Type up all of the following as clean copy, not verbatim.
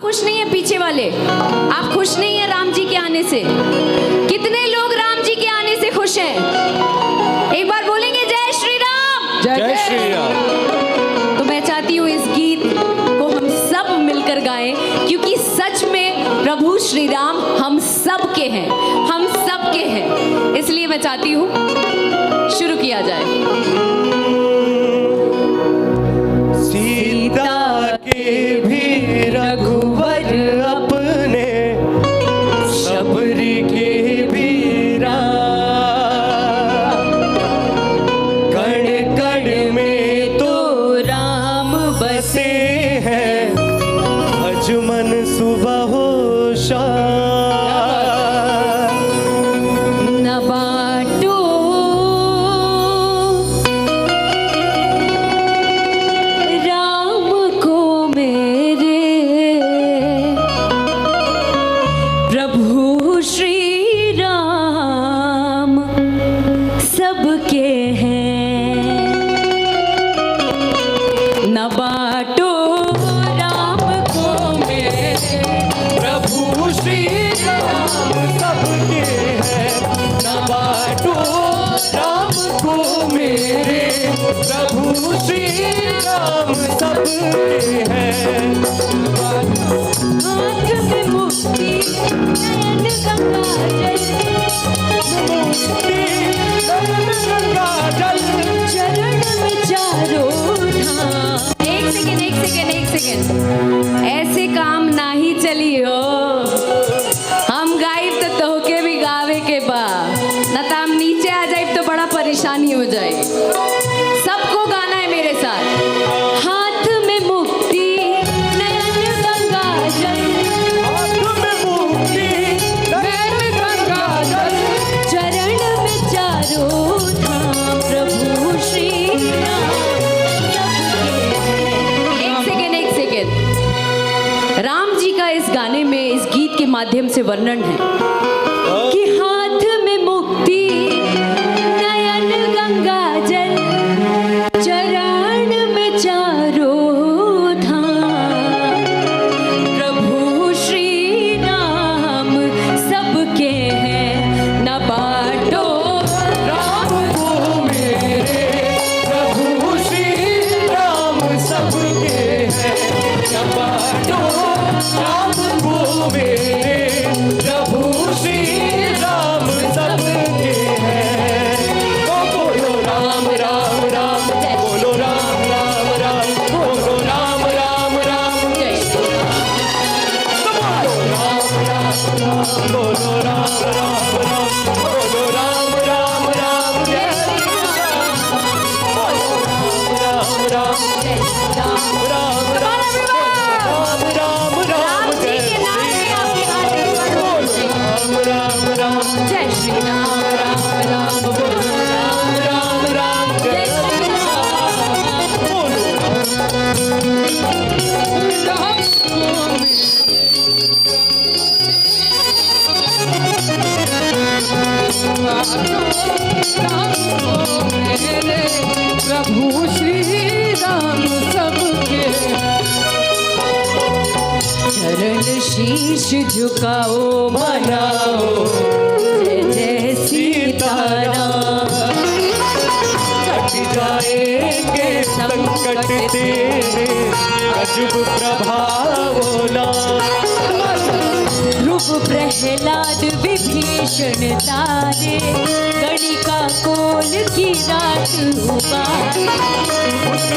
खुश नहीं है पीछे वाले, आप खुश नहीं है राम जी के आने से। कितने लोग राम जी के आने से खुश हैं? एक बार बोलेंगे जय श्री राम। जय श्री राम। तो मैं चाहती हूँ इस गीत को हम सब मिलकर गाएं, क्योंकि सच में प्रभु श्री राम हम सब के हैं, हम सब के हैं। इसलिए मैं चाहती हूँ शुरू किया जाए। सीता के भी रघुवर अपने, शबरी के भी राम, कण कण में तो राम बसे हैं, भज मन सुबह हो शाम। न बाटो राम को मेरे, प्रभु श्री राम सबके हैं। न बाटो राम को मेरे, प्रभु श्री राम सबके हैं, न बाटो राम को मेरे, प्रभु श्री राम सबके हैं। हाथ में मुक्ति नयन गंगा जल, गंगा जल, चरण में चारों धाम। एक सेकेंड ऐसे काम ना ही चली हो। हम गाइब तो तोहके भी गावे के बा, न तो हम नीचे आ जाए तो बड़ा परेशानी हो जाए। सबको गाना है मेरे साथ। हाथ में मुक्ति नयन गंगा जल, हाथ में मुक्ति नयन गंगा जल, चरण में चारों धाम, प्रभु श्री राम सबके हैं। एक सेकेंड राम जी का इस गाने में, इस गीत के माध्यम से वर्णन है कि हाथ में मुक्ति नयन गंगा जल, चरण में चारों धाम, प्रभु श्री राम सबके हैं। न बाटो राम को मेरे, प्रभु श्री राम सबके हैं, न बाटो राम को मेरे, प्रभु श्री राम सबके हैं। तो बोलो राम राम राम, बोलो राम राम राम, बोलो राम राम राम, जय श्री राम। बोलो राम राम राम, बोलो राम राम राम, बोलो राम राम राम, जय श्री राम। बोलो राम राम जय श्री राम। राम राम राम राम राम, राम जी के नाम में आपके हाथ बोलो राम राम राम, जय श्री राम। राम राम बोलो राम राम राम, जय श्री राम। बोलो प्रभु श्री राम सबके, चरण शीश झुकाओ मनाओ जय जय सीताराम। कट जाएंगे संकट तेरे, अजब प्रभाव नाम। ध्रुव प्रहलाद विभीषण तारे, गणिका कोल की रात उबारे।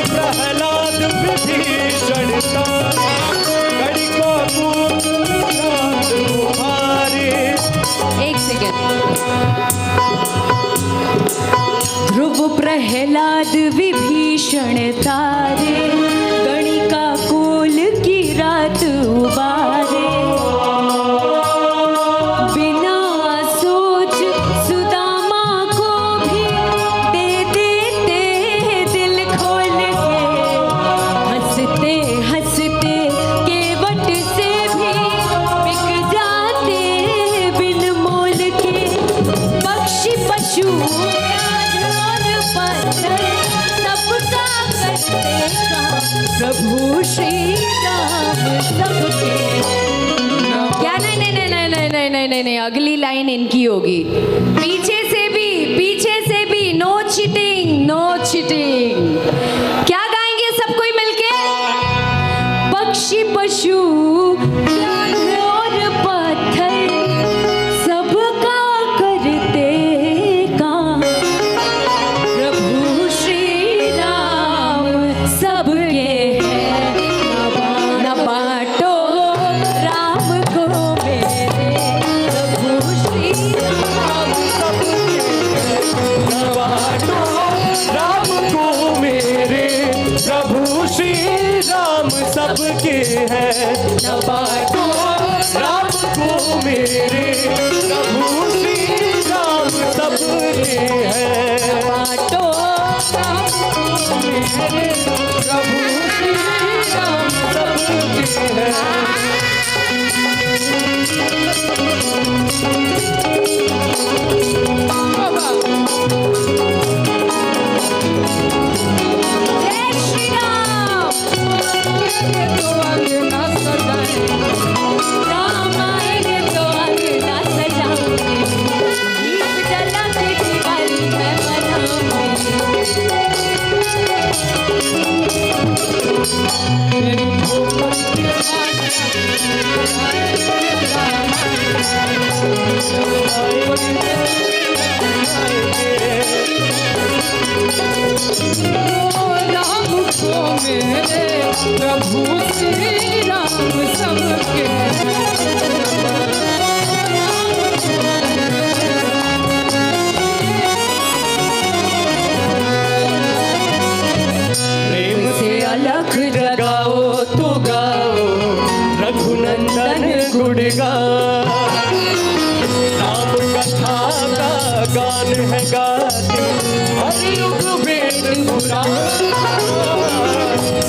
प्रहलाद विभीषण तारे, गणिका कोल की रात उबारे। एक सेकेंड। ध्रुव प्रहलाद विभीषण तारे, गणिका कोल की रात उबारे। बिना सोच सुदामा को भी दे देते दिल खोल के, हंसते हंसते नहीं, अगली लाइन इनकी होगी। पीछे से भी नो चीटिंग, नो चीटिंग। क्या गाएंगे सब कोई मिलके? पक्षी पशु ज्ञान और पत्थर सबका करते काम, प्रभु श्री राम सबके हैं, न बांटो राम को मेरे, प्रभु श्री राम न बांटो राम को मेरे, प्रभु श्री राम सबके हैं। न बांटो राम को मेरे, प्रभु श्री राम सबके हैं। बाटो राम को मेरे, प्रभु श्री राम सबके हैं। बाबा। जय श्री राम। तो अंगना सजाए, राम आएंगे तो अंगना सजाऊंगी, दीप जला के दिवाली मैं राम को मेरे, प्रभु श्री राम सबके प्रेम से अलख जगाओ तो गाओ, रघुनंदन गुण गाओ। राम कथा का गान है गाते, हर युग वेद पुराण।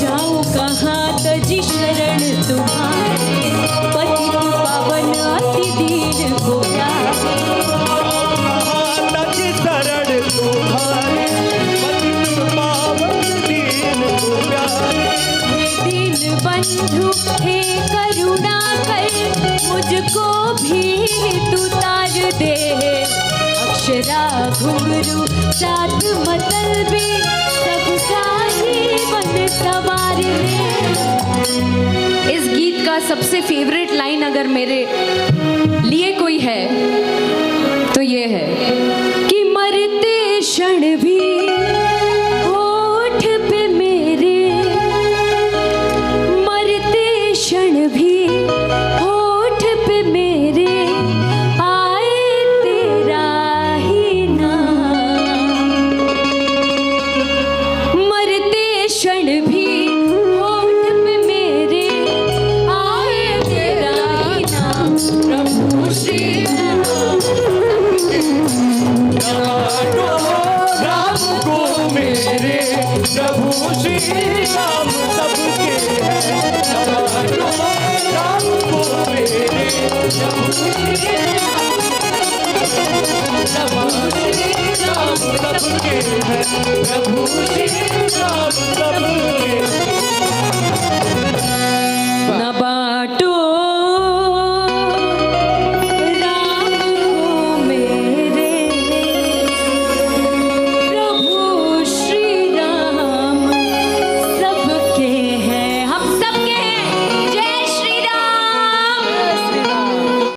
जाऊं कहाँ तजी शरण तुम्हारे, पतित पावन अति दीन को प्यारे। तज शरण तुम्हारे, पतित पावन दीन को प्यारे। हे दीन बंधु हे करुणा कर, मुझको भी तू तार दे। अक्षरा घुंघरू सात मतलबी, सबका जीवन सवार ले। इस गीत का सबसे फेवरेट लाइन अगर मेरे लिए कोई है तो ये है कि मरते क्षण भी